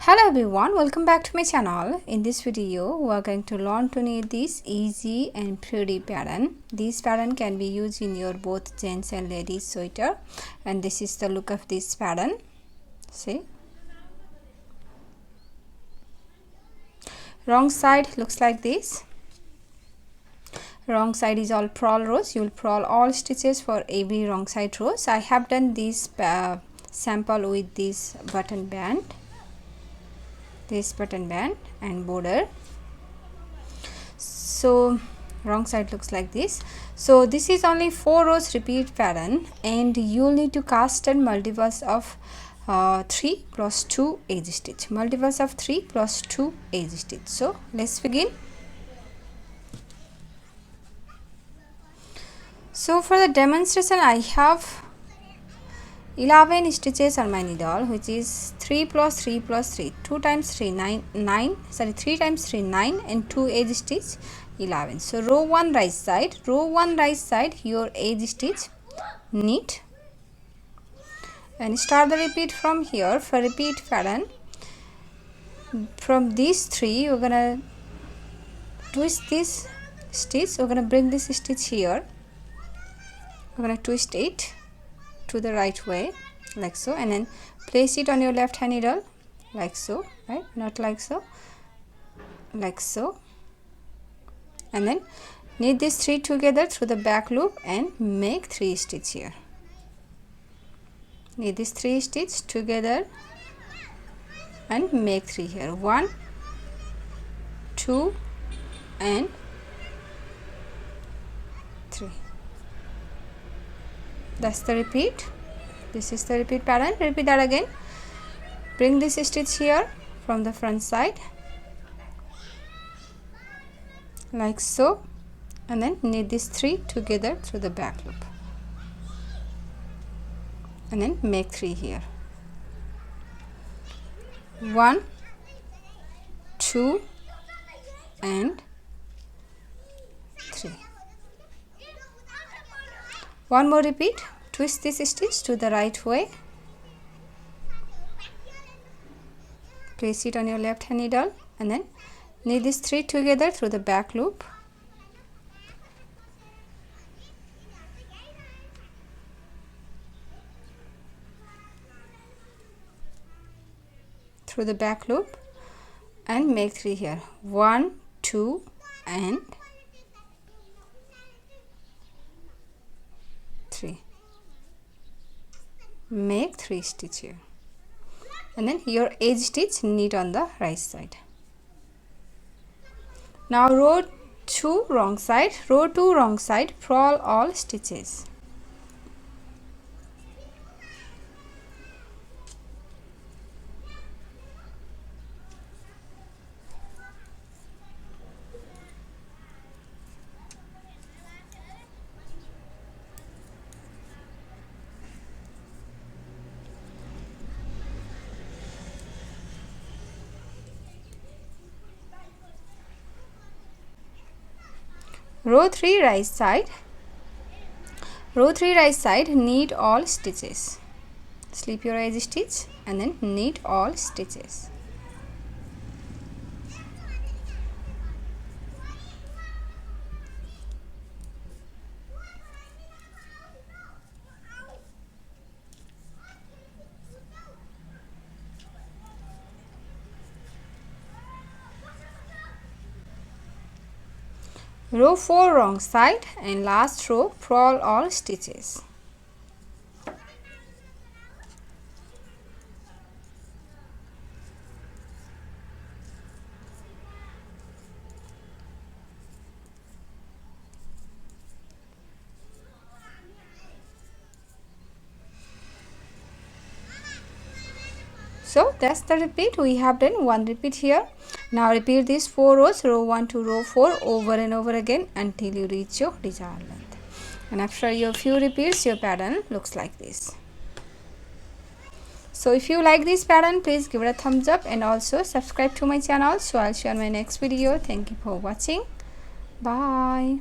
Hello everyone, welcome back to my channel. In this video we are going to learn to knit this easy and pretty pattern. This pattern can be used in your both gents and ladies sweater, and this is the look of this pattern. See, wrong side looks like this. Wrong side is all purl rows. You will purl all stitches for every wrong side rows. I have done this sample with this button band, and border. So wrong side looks like this. So this is only 4 rows repeat pattern, and you'll need to cast in multiples of 3 plus 2 edge stitch, multiples of 3 plus 2 edge stitch. So let's begin. So for the demonstration I have 11 stitches on my needle, which is 3 plus 3 plus 3, 2 times 3 3 times 3 9, and 2 edge stitch 11. So row 1 right side, your edge stitch knit, and start the repeat from here. For repeat pattern, from these 3 we're gonna twist this stitch. We're gonna bring this stitch here, we're gonna twist it to the right way like so, and then place it on your left hand needle like so, right? Not like so, like so, and then knit these 3 together through the back loop and make 3 stitch here. Knit these 3 stitch together and make 3 here. 1 2 and 3. That's the repeat. This is the repeat pattern. Repeat that again. Bring this stitch here from the front side like so, and then knit these 3 together through the back loop and then make 3 here. 1 2 and 3. One more repeat. Twist this stitch to the right way, place it on your left hand needle, and then knit these 3 together through the back loop, and make 3 here. 1 2 and 3. Make 3 stitch here, and then your edge stitch knit on the right side. Now row 2 wrong side, purl all stitches. Row 3 right side, knit all stitches. Slip your edge stitch and then knit all stitches. Row 4 wrong side, and last row purl all stitches. So that's the repeat. We have done 1 repeat here. Now repeat these 4 rows, row 1 to row 4, over and over again until you reach your desired length. And after your few repeats, your pattern looks like this. So if you like this pattern, please give it a thumbs up and also subscribe to my channel. So I'll see you on my next video. Thank you for watching. Bye.